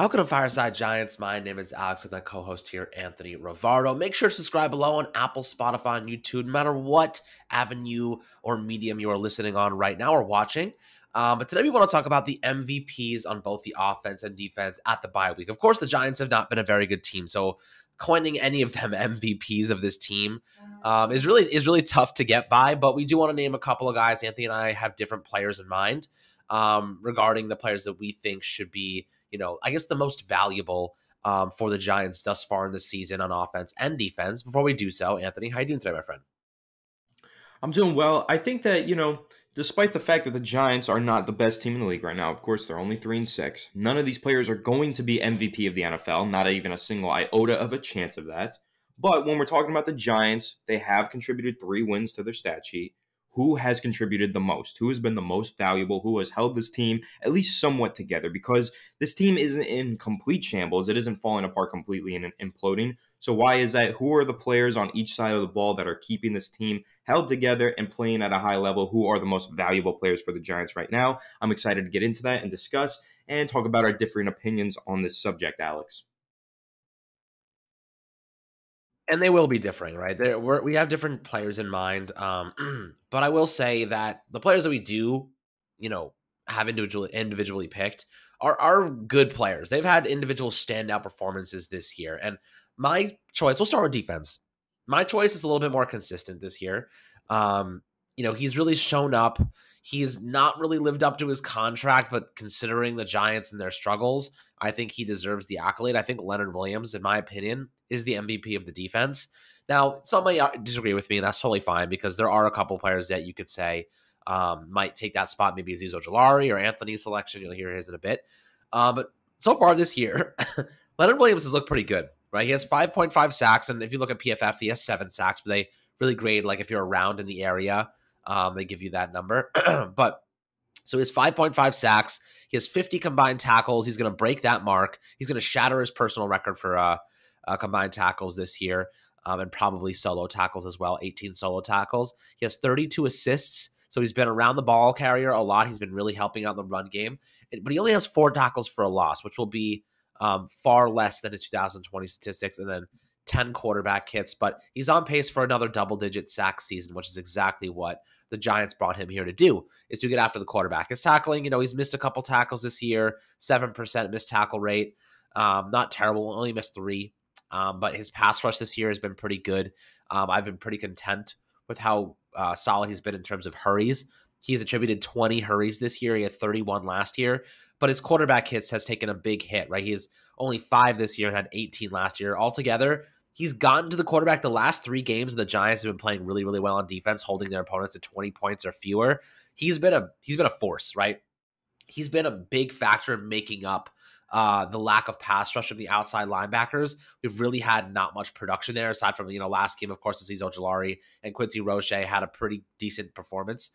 Welcome to Fireside Giants. My name is Alex with my co-host here, Anthony Rivardo. Make sure to subscribe below on Apple, Spotify, and YouTube, no matter what avenue or medium you are listening on right now or watching. But today we want to talk about the MVPs on both the offense and defense at the bye week. Of course, the Giants have not been a very good team, so coining any of them MVPs of this team is really tough to get by. But we do want to name a couple of guys. Anthony and I have different players in mind regarding the players that we think should be, I guess the most valuable for the Giants thus far in the season on offense and defense. Before we do so, Anthony, how you doing today, my friend? I'm doing well. I think that, despite the fact that the Giants are not the best team in the league right now, of course, they're only 3-6. None of these players are going to be MVP of the NFL, not even a single iota of a chance of that. But when we're talking about the Giants, they have contributed 3 wins to their stat sheet. Who has contributed the most? Who has been the most valuable? Who has held this team at least somewhat together? Because this team isn't in complete shambles. It isn't falling apart completely and imploding. So why is that? Who are the players on each side of the ball that are keeping this team held together and playing at a high level? Who are the most valuable players for the Giants right now? I'm excited to get into that and discuss and talk about our differing opinions on this subject, Alex. And they will be differing, right? We have different players in mind. But I will say that the players that we do, have individually picked are good players. They've had individual standout performances this year. And my choice, we'll start with defense. My choice is a little bit more consistent this year. He's really shown up. He's not really lived up to his contract, but considering the Giants and their struggles, I think he deserves the accolade. I think Leonard Williams, in my opinion, is the MVP of the defense. Now, some may disagree with me, and that's totally fine because there are a couple players that you could say might take that spot. Maybe Azeez Ojulari or Anthony's selection. You'll hear his in a bit. But so far this year, Leonard Williams has looked pretty good, right? He has 5.5 sacks, and if you look at PFF, he has 7 sacks, but they really grade like if you're around in the area. They give you that number. But so he has 5.5 sacks. He has 50 combined tackles. He's going to break that mark. He's going to shatter his personal record for combined tackles this year and probably solo tackles as well, 18 solo tackles. He has 32 assists. So he's been around the ball carrier a lot. He's been really helping out in the run game. But he only has 4 tackles for a loss, which will be far less than the 2020 statistics, and then 10 quarterback hits. But he's on pace for another double-digit sack season, which is exactly what the Giants brought him here to do, is to get after the quarterback. His tackling, he's missed a couple tackles this year, 7% missed tackle rate. Not terrible, only missed 3. But his pass rush this year has been pretty good. I've been pretty content with how solid he's been in terms of hurries. He's attributed 20 hurries this year. He had 31 last year. But his quarterback hits has taken a big hit, right? He's only 5 this year and had 18 last year. Altogether, he's gotten to the quarterback the last 3 games. The Giants have been playing really, really well on defense, holding their opponents to 20 points or fewer. He's been a force, right? He's been a big factor in making up the lack of pass rush from the outside linebackers. We've really had not much production there, aside from, last game, of course, Azeez Ojulari and Quincy Roche had a pretty decent performance.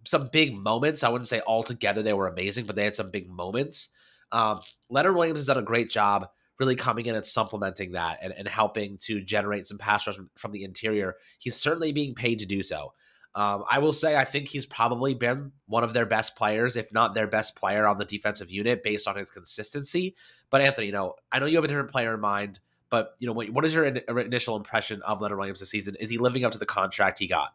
Some big moments. I wouldn't say altogether they were amazing, but they had some big moments. Leonard Williams has done a great job really coming in and supplementing that and helping to generate some pass rush from the interior. He's certainly being paid to do so. I will say I think he's probably been one of their best players, if not their best player on the defensive unit based on his consistency. But Anthony, I know you have a different player in mind, but what is your initial impression of Leonard Williams this season? Is he living up to the contract he got?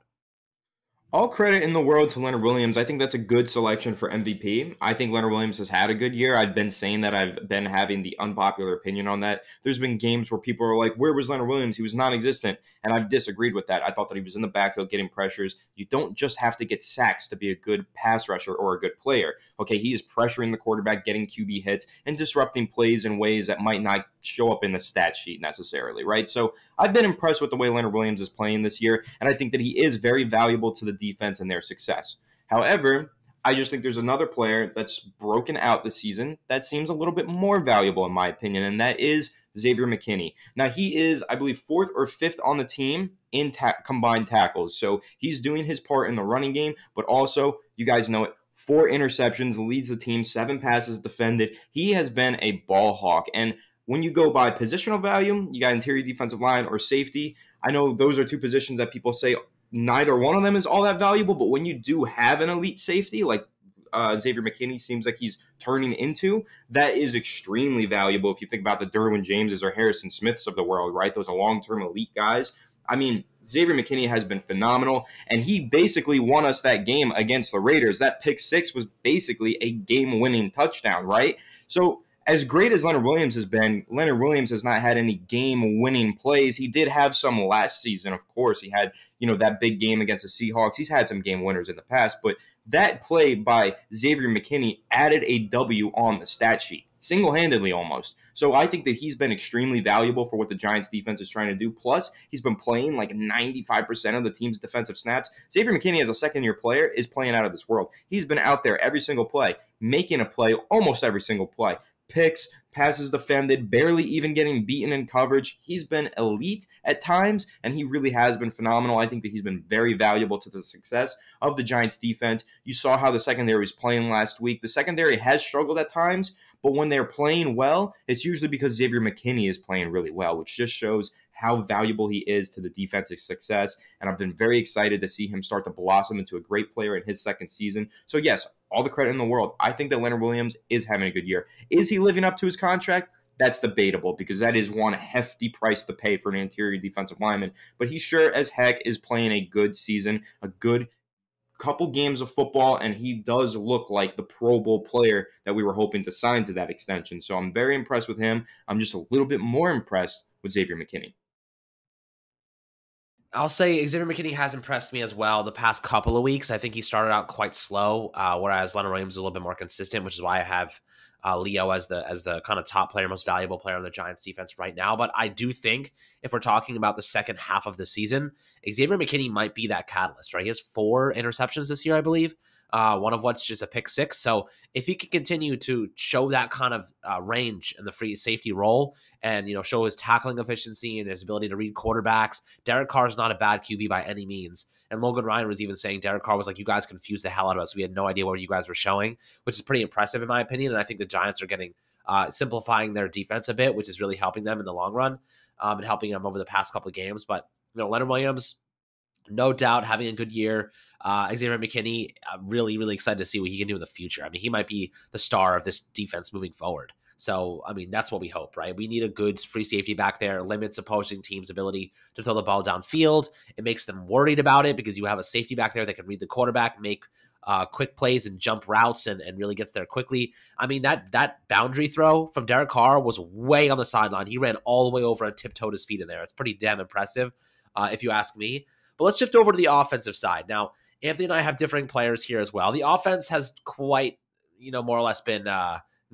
All credit in the world to Leonard Williams. I think that's a good selection for MVP. I think Leonard Williams has had a good year. I've been saying that. I've been having the unpopular opinion on that. There's been games where people are like, where was Leonard Williams? He was non-existent. And I've disagreed with that. I thought that he was in the backfield getting pressures. You don't just have to get sacks to be a good pass rusher or a good player. Okay, he is pressuring the quarterback, getting QB hits, and disrupting plays in ways that might not show up in the stat sheet necessarily, right? So I've been impressed with the way Leonard Williams is playing this year, and I think that he is very valuable to the defense and their success. However, I just think there's another player that's broken out this season that seems a little bit more valuable in my opinion, and that is Xavier McKinney. Now, he is, I believe, 4th or 5th on the team in combined tackles. So he's doing his part in the running game, but also, you guys know it, 4 interceptions, leads the team, 7 passes defended. He has been a ball hawk. And when you go by positional value, you got interior defensive line or safety. I know those are 2 positions that people say neither one of them is all that valuable, but when you do have an elite safety, like Xavier McKinney seems like he's turning into, that is extremely valuable if you think about the Derwin Jameses or Harrison Smiths of the world, right? Those are long-term elite guys. I mean, Xavier McKinney has been phenomenal, and he basically won us that game against the Raiders. That pick six was basically a game-winning touchdown, right? So as great as Leonard Williams has been, Leonard Williams has not had any game-winning plays. He did have some last season, of course. He had, that big game against the Seahawks. He's had some game winners in the past, but that play by Xavier McKinney added a W on the stat sheet, single-handedly almost. So I think that he's been extremely valuable for what the Giants defense is trying to do. Plus, he's been playing like 95% of the team's defensive snaps. Xavier McKinney, as a second-year player, is playing out of this world. He's been out there every single play, making a play almost every single play. Picks, passes defended, barely even getting beaten in coverage. He's been elite at times, and he really has been phenomenal. I think that he's been very valuable to the success of the Giants defense. You saw how the secondary was playing last week. The secondary has struggled at times, but when they're playing well, it's usually because Xavier McKinney is playing really well, which just shows how valuable he is to the defensive success. And I've been very excited to see him start to blossom into a great player in his second season. So yes, all the credit in the world. I think that Leonard Williams is having a good year. Is he living up to his contract? That's debatable because that is one hefty price to pay for an interior defensive lineman. But he sure as heck is playing a good season, a good couple games of football, and he does look like the Pro Bowl player that we were hoping to sign to that extension. So I'm very impressed with him. I'm just a little bit more impressed with Xavier McKinney. I'll say Xavier McKinney has impressed me as well the past couple of weeks. I think he started out quite slow, whereas Leonard Williams is a little bit more consistent, which is why I have Leo as the kind of top player, most valuable player on the Giants defense right now. But I do think if we're talking about the second half of the season, Xavier McKinney might be that catalyst, right? He has 4 interceptions this year, I believe. One of which is a pick 6. So if he can continue to show that kind of range in the free safety role and, show his tackling efficiency and his ability to read quarterbacks, Derek Carr is not a bad QB by any means. And Logan Ryan was even saying Derek Carr was like, you guys confused the hell out of us. We had no idea what you guys were showing, which is pretty impressive in my opinion. And I think the Giants are getting simplifying their defense a bit, which is really helping them in the long run and helping them over the past couple of games. But, Leonard Williams, no doubt having a good year. Xavier McKinney, really, really excited to see what he can do in the future. I mean, he might be the star of this defense moving forward. So, I mean, that's what we hope, right? We need a good free safety back there, limits opposing teams' ability to throw the ball downfield. It makes them worried about it because you have a safety back there that can read the quarterback, make quick plays and jump routes and really gets there quickly. I mean, that boundary throw from Derek Carr was way on the sideline. He ran all the way over and tiptoed his feet in there. It's pretty damn impressive, if you ask me. But let's shift over to the offensive side. Now, Anthony and I have differing players here as well. The offense has quite, more or less been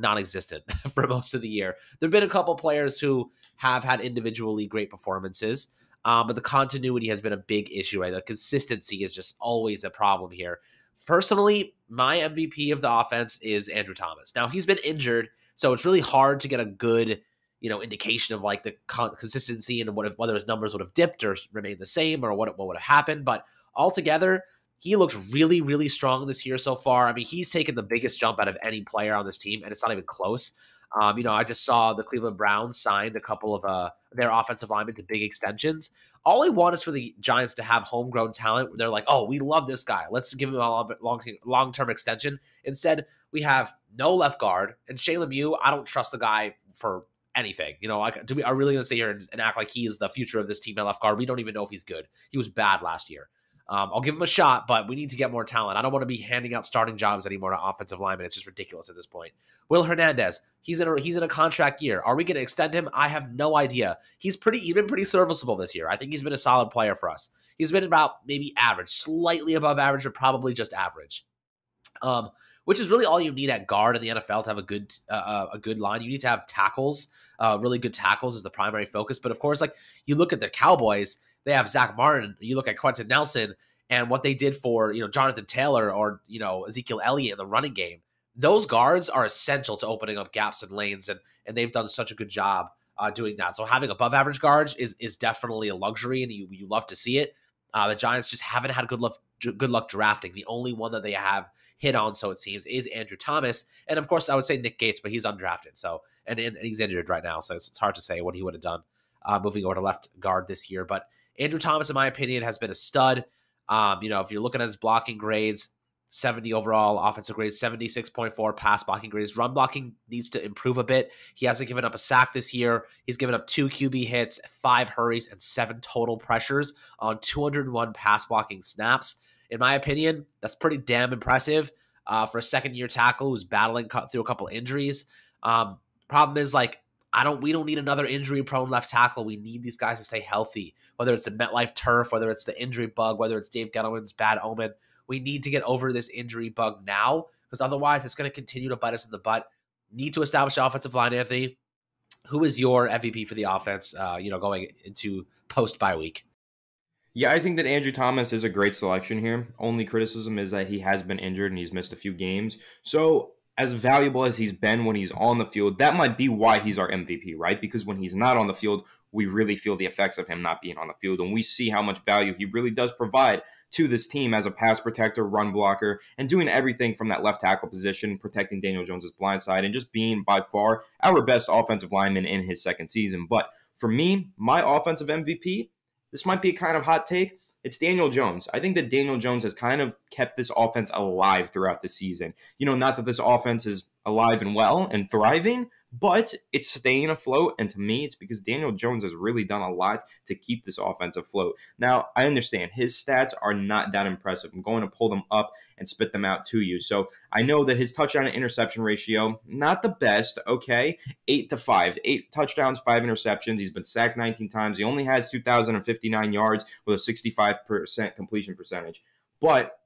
non-existent for most of the year. There have been a couple players who have had individually great performances, but the continuity has been a big issue, right? The consistency is just always a problem here. Personally, my MVP of the offense is Andrew Thomas. Now, he's been injured, so it's really hard to get a good indication of like the consistency and whether his numbers would have dipped or remained the same or what would have happened. But altogether, he looks really, really strong this year so far. I mean, he's taken the biggest jump out of any player on this team, and it's not even close. I just saw the Cleveland Browns signed a couple of their offensive linemen to big extensions. All I want is for the Giants to have homegrown talent. They're like, oh, we love this guy. Let's give him a long-term extension. Instead, we have no left guard. And Shea Lemieux, I don't trust the guy for anything. Are we really going to sit here and act like he is the future of this team at left guard? We don't even know if he's good. He was bad last year. I'll give him a shot, but we need to get more talent. I don't want to be handing out starting jobs anymore to offensive linemen. It's just ridiculous at this point. Will Hernandez, he's in a contract year. Are we going to extend him? I have no idea. He's been pretty serviceable this year. I think he's been a solid player for us. He's been about maybe average, slightly above average, but probably just average. Which is really all you need at guard in the NFL to have a good line. You need to have tackles, really good tackles is the primary focus. But of course, like you look at the Cowboys, they have Zach Martin. You look at Quentin Nelson and what they did for Jonathan Taylor or Ezekiel Elliott in the running game. Those guards are essential to opening up gaps and lanes, and they've done such a good job doing that. So having above average guards is definitely a luxury, and you love to see it. The Giants just haven't had good luck drafting. The only one that they have hit on, so it seems, is Andrew Thomas. And of course, I would say Nick Gates, but he's undrafted. So and he's injured right now, so it's hard to say what he would have done moving over to left guard this year. But Andrew Thomas, in my opinion, has been a stud. If you're looking at his blocking grades, 70 overall offensive grades, 76.4 pass blocking grades. Run blocking needs to improve a bit. He hasn't given up a sack this year. He's given up 2 QB hits, 5 hurries, and 7 total pressures on 201 pass blocking snaps. In my opinion, that's pretty damn impressive for a second-year tackle who's battling through a couple injuries. Problem is, like, we don't need another injury-prone left tackle. We need these guys to stay healthy, whether it's the MetLife turf, whether it's the injury bug, whether it's Dave Gettleman's bad omen. We need to get over this injury bug now, because otherwise it's going to continue to bite us in the butt. Need to establish the offensive line, Anthony. Who is your MVP for the offense, going into post-bye week? Yeah, I think that Andrew Thomas is a great selection here. Only criticism is that he has been injured and he's missed a few games. So as valuable as he's been when he's on the field, that might be why he's our MVP, right? Because when he's not on the field, we really feel the effects of him not being on the field. And we see how much value he really does provide to this team as a pass protector, run blocker, and doing everything from that left tackle position, protecting Daniel Jones's blind side, and just being by far our best offensive lineman in his second season. But for me, my offensive MVP, this might be a kind of hot take. It's Daniel Jones. I think that Daniel Jones has kind of kept this offense alive throughout the season. Not that this offense is alive and well and thriving, but it's staying afloat. And to me, it's because Daniel Jones has really done a lot to keep this offense afloat. Now, I understand his stats are not that impressive. I'm going to pull them up and spit them out to you. So I know that his touchdown to interception ratio, not the best, okay? 8-5. 8 touchdowns, 5 interceptions. He's been sacked 19 times. He only has 2,059 yards with a 65% completion percentage. But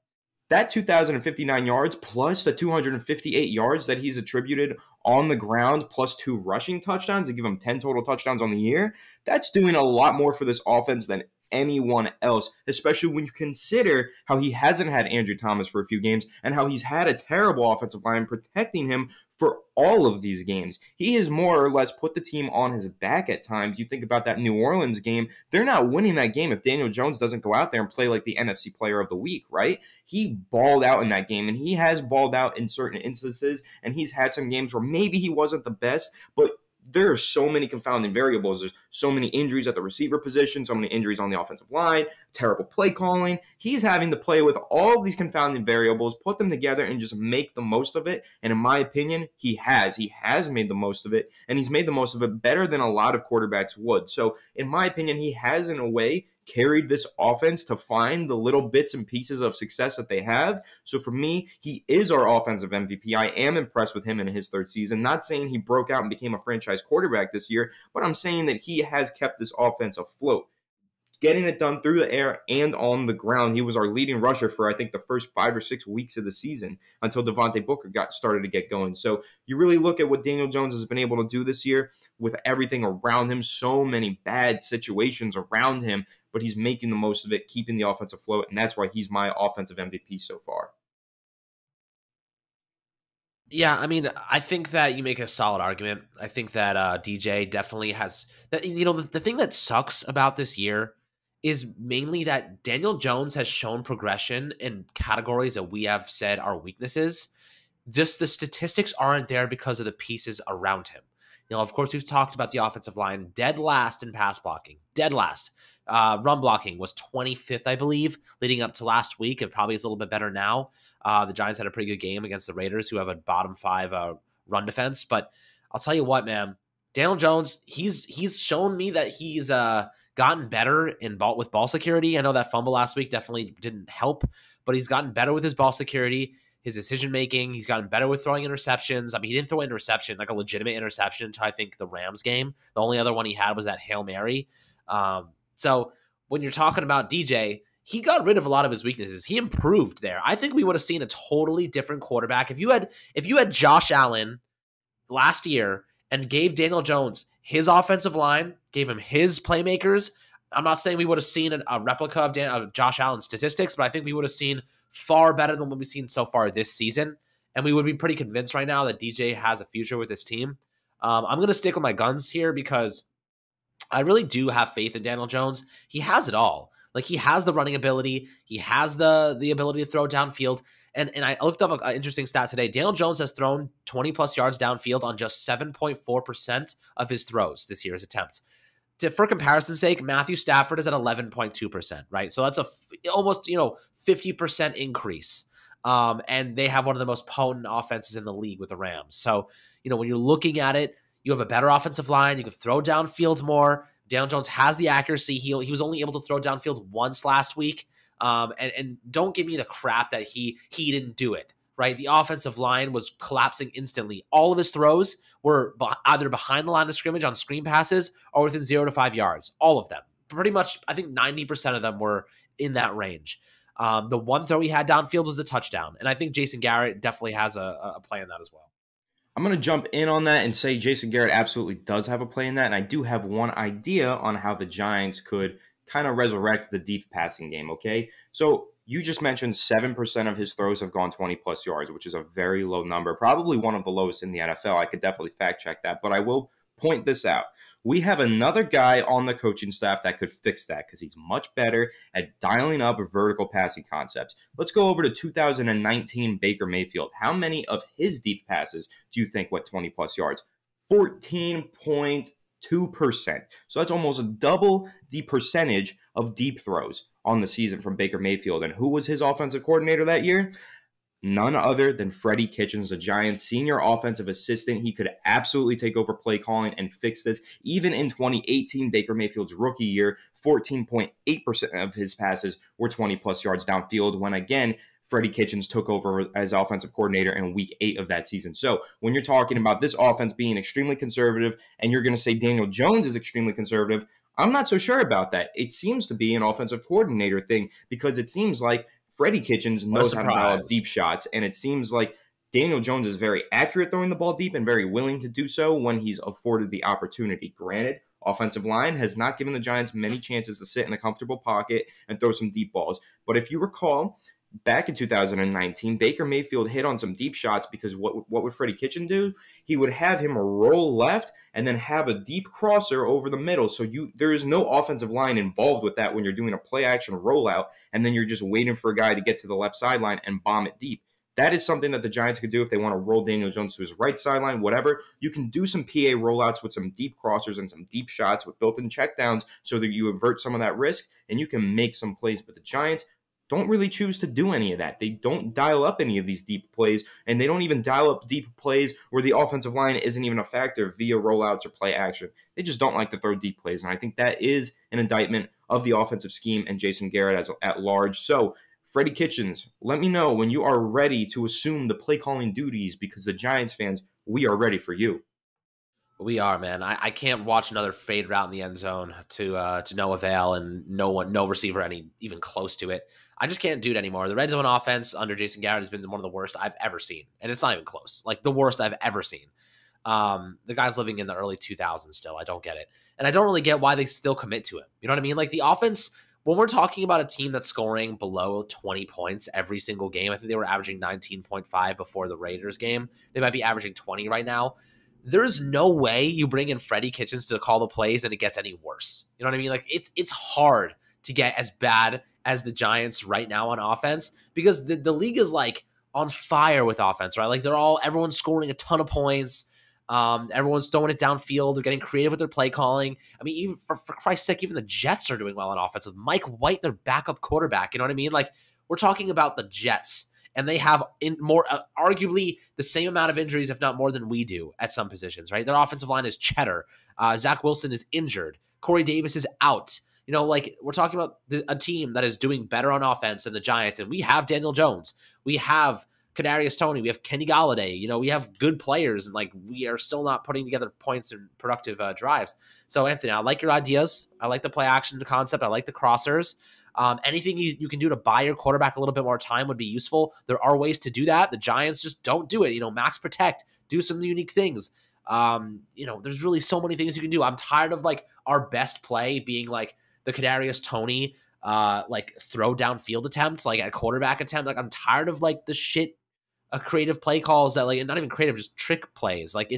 that 2,059 yards plus the 258 yards that he's attributed on the ground plus 2 rushing touchdowns to give him 10 total touchdowns on the year, that's doing a lot more for this offense than anyone else, especially when you consider how he hasn't had Andrew Thomas for a few games and how he's had a terrible offensive line protecting him for all of these games. He has more or less put the team on his back at times. You think about that New Orleans game, they're not winning that game if Daniel Jones doesn't go out there and play like the NFC Player of the Week, right? He balled out in that game, and he has balled out in certain instances, and he's had some games where maybe he wasn't the best, but there are so many confounding variables. There's so many injuries at the receiver position, so many injuries on the offensive line, terrible play calling. He's having to play with all of these confounding variables, put them together, and just make the most of it. And in my opinion, he has. He has made the most of it, and he's made the most of it better than a lot of quarterbacks would. So in my opinion, he has, in a way, carried this offense to find the little bits and pieces of success that they have. So for me, he is our offensive MVP. I am impressed with him in his third season. Not saying he broke out and became a franchise quarterback this year, but I'm saying that he has kept this offense afloat, getting it done through the air and on the ground. He was our leading rusher for, I think, the first 5 or 6 weeks of the season until Devontae Booker started to get going. So you really look at what Daniel Jones has been able to do this year with everything around him, so many bad situations around him, but he's making the most of it, keeping the offense afloat, and that's why he's my offensive MVP so far. Yeah, I mean, I think that you make a solid argument. I think that DJ definitely has that. The thing that sucks about this year is mainly that Daniel Jones has shown progression in categories that we have said are weaknesses. Just the statistics aren't there because of the pieces around him. Of course, we've talked about the offensive line, dead last in pass blocking, dead last. Run blocking was 25th, I believe, leading up to last week. It probably is a little bit better now. The Giants had a pretty good game against the Raiders, who have a bottom 5 run defense. But I'll tell you what, man, Daniel Jones, he's shown me that he's gotten better with ball security. I know that fumble last week definitely didn't help, but he's gotten better with his ball security, his decision making. He's gotten better with throwing interceptions. I mean, he didn't throw an interception, like a legitimate interception, until I think the Rams game. The only other one he had was that Hail Mary. So when you're talking about DJ, he got rid of a lot of his weaknesses. He improved there. I think we would have seen a totally different quarterback if you had Josh Allen last year and gave Daniel Jones his offensive line, gave him his playmakers. I'm not saying we would have seen a replica of Josh Allen's statistics, but I think we would have seen far better than what we've seen so far this season. And we would be pretty convinced right now that DJ has a future with this team. I'm going to stick with my guns here because I really do have faith in Daniel Jones. He has it all. Like, he has the running ability. He has the ability to throw downfield. And I looked up an interesting stat today. Daniel Jones has thrown 20-plus yards downfield on just 7.4% of his throws this year, his attempts. For comparison's sake, Matthew Stafford is at 11.2%, right? So that's almost 50% increase. And they have one of the most potent offenses in the league with the Rams. So, when you're looking at it, you have a better offensive line. You can throw downfield more. Daniel Jones has the accuracy. He was only able to throw downfield once last week. And don't give me the crap that he didn't do it, right? The offensive line was collapsing instantly. All of his throws were either behind the line of scrimmage on screen passes or within 0 to 5 yards. All of them. Pretty much, I think 90% of them were in that range. The one throw he had downfield was a touchdown. And I think Jason Garrett definitely has a play in that as well. I'm going to jump in on that and say Jason Garrett absolutely does have a play in that. And I do have one idea on how the Giants could kind of resurrect the deep passing game, okay? So you just mentioned 7% of his throws have gone 20-plus yards, which is a very low number, probably one of the lowest in the NFL. I could definitely fact check that, but I will point this out. We have another guy on the coaching staff that could fix that because he's much better at dialing up vertical passing concepts. Let's go over to 2019 Baker Mayfield. How many of his deep passes do you think went 20-plus yards? 14.2%. So that's almost double the percentage of deep throws on the season from Baker Mayfield. And who was his offensive coordinator that year? None other than Freddie Kitchens, the Giants' senior offensive assistant. He could absolutely take over play calling and fix this. Even in 2018, Baker Mayfield's rookie year, 14.8% of his passes were 20-plus yards downfield when, again, Freddie Kitchens took over as offensive coordinator in week 8 of that season. So when you're talking about this offense being extremely conservative and you're going to say Daniel Jones is extremely conservative, I'm not so sure about that. It seems to be an offensive coordinator thing because it seems like Freddie Kitchens knows how to dial up deep shots, and it seems like Daniel Jones is very accurate throwing the ball deep and very willing to do so when he's afforded the opportunity. Granted, offensive line has not given the Giants many chances to sit in a comfortable pocket and throw some deep balls. But if you recall, back in 2019, Baker Mayfield hit on some deep shots because what would Freddie Kitchen do? He would have him roll left and then have a deep crosser over the middle. So there is no offensive line involved with that when you're doing a play action rollout and then you're just waiting for a guy to get to the left sideline and bomb it deep. That is something that the Giants could do if they want to roll Daniel Jones to his right sideline, whatever. You can do some PA rollouts with some deep crossers and some deep shots with built-in checkdowns so that you avert some of that risk and you can make some plays. But the Giants don't really choose to do any of that. They don't dial up any of these deep plays, and they don't even dial up deep plays where the offensive line isn't even a factor via rollouts or play action. They just don't like to throw deep plays, and I think that is an indictment of the offensive scheme and Jason Garrett at large. So, Freddie Kitchens, let me know when you are ready to assume the play calling duties because the Giants fans, we are ready for you. We are, man. I can't watch another fade route in the end zone to no avail and no receiver even close to it. I just can't do it anymore. The red zone offense under Jason Garrett has been one of the worst I've ever seen, and it's not even close. Like the worst I've ever seen. The guy's living in the early 2000s still. I don't get it, and I don't really get why they still commit to him. You know what I mean? Like the offense. When we're talking about a team that's scoring below 20 points every single game, I think they were averaging 19.5 before the Raiders game. They might be averaging 20 right now. There's no way you bring in Freddie Kitchens to call the plays and it gets any worse. You know what I mean? Like it's hard to get as bad as the Giants right now on offense because the league is like on fire with offense, right? Like everyone's scoring a ton of points. Everyone's throwing it downfield. They're getting creative with their play calling. I mean, even for Christ's sake, even the Jets are doing well on offense with Mike White, their backup quarterback. You know what I mean? Like we're talking about the Jets. And they have arguably the same amount of injuries, if not more than we do at some positions, right? Their offensive line is cheddar. Zach Wilson is injured. Corey Davis is out. You know, like we're talking about a team that is doing better on offense than the Giants. And we have Daniel Jones. We have Kadarius Toney. We have Kenny Galladay. You know, we have good players. And like we are still not putting together points and productive drives. So, Anthony, I like your ideas. I like the play action concept. I like the crossers. Anything you can do to buy your quarterback a little bit more time would be useful. There are ways to do that. The Giants just don't do it. You know, max protect, do some unique things. You know, there's really so many things you can do. I'm tired of like our best play being like the Kadarius Toney, like throw downfield attempts, like a quarterback attempt. Like I'm tired of like the shit, creative play calls that like, not even creative, just trick plays. Like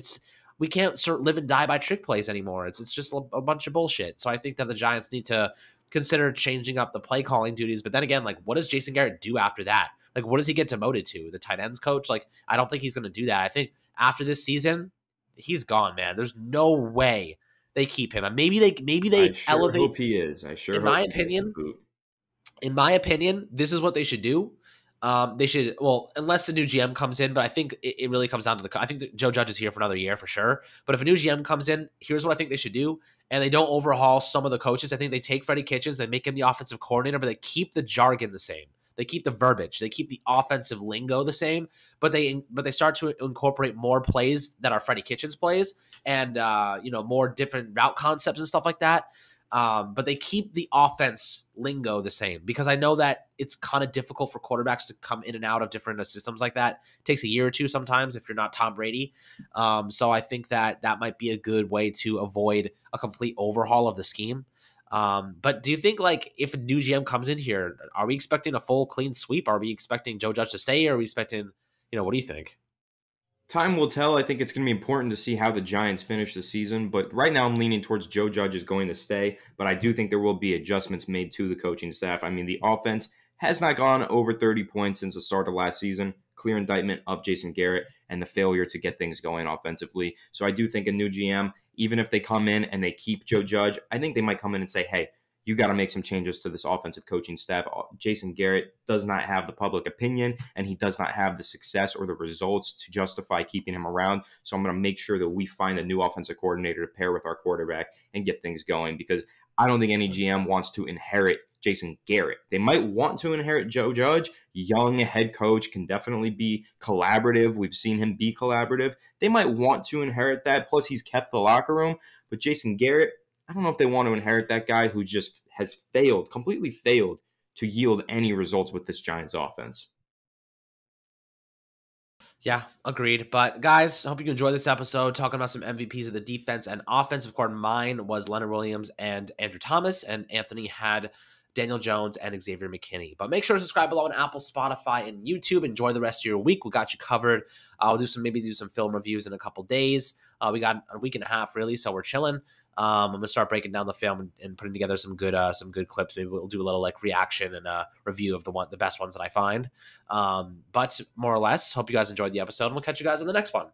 we can't live and die by trick plays anymore. It's just a bunch of bullshit. So I think that the Giants need to consider changing up the play calling duties. But then again, like what does Jason Garrett do after that? Like what does he get demoted to? The tight ends coach? Like I don't think he's going to do that. I think after this season, he's gone, man. There's no way they keep him. And maybe they elevate. Hope he is. I sure in hope my opinion, this is what they should do. They should, well, unless the new GM comes in, but I think it really comes down to I think that Joe Judge is here for another year for sure. But if a new GM comes in, here's what I think they should do. And they don't overhaul some of the coaches. I think they take Freddie Kitchens, they make him the offensive coordinator, but they keep the jargon the same. They keep the verbiage, they keep the offensive lingo the same, but they start to incorporate more plays that are Freddie Kitchens plays, and more different route concepts and stuff like that. But they keep the offense lingo the same, because I know that it's kind of difficult for quarterbacks to come in and out of different systems like that. It takes a year or two sometimes if you're not Tom Brady. So I think that might be a good way to avoid a complete overhaul of the scheme. But do you think, like, if a new GM comes in here, are we expecting a full clean sweep? Are we expecting Joe Judge to stay? Or are we expecting, what do you think? Time will tell. I think it's going to be important to see how the Giants finish the season. But right now, I'm leaning towards Joe Judge is going to stay. But I do think there will be adjustments made to the coaching staff. I mean, the offense has not gone over 30 points since the start of last season. Clear indictment of Jason Garrett and the failure to get things going offensively. So I do think a new GM, even if they come in and they keep Joe Judge, I think they might come in and say, hey, you got to make some changes to this offensive coaching staff. Jason Garrett does not have the public opinion, and he does not have the success or the results to justify keeping him around. So I'm going to make sure that we find a new offensive coordinator to pair with our quarterback and get things going, because I don't think any GM wants to inherit Jason Garrett. They might want to inherit Joe Judge. Young head coach, can definitely be collaborative. We've seen him be collaborative. They might want to inherit that. Plus, he's kept the locker room. But Jason Garrett, I don't know if they want to inherit that guy who just has completely failed to yield any results with this Giants offense. Yeah, agreed. But guys, I hope you enjoyed this episode talking about some MVPs of the defense and offense. Of course, mine was Leonard Williams and Andrew Thomas, and Anthony had Daniel Jones and Xavier McKinney. But make sure to subscribe below on Apple, Spotify, and YouTube. Enjoy the rest of your week. We got you covered. I'll maybe do some film reviews in a couple days. We got a week and a half really, so we're chilling. I'm gonna start breaking down the film and putting together some good clips. Maybe we'll do a little like reaction and review of the best ones that I find. But more or less, hope you guys enjoyed the episode, and we'll catch you guys in the next one.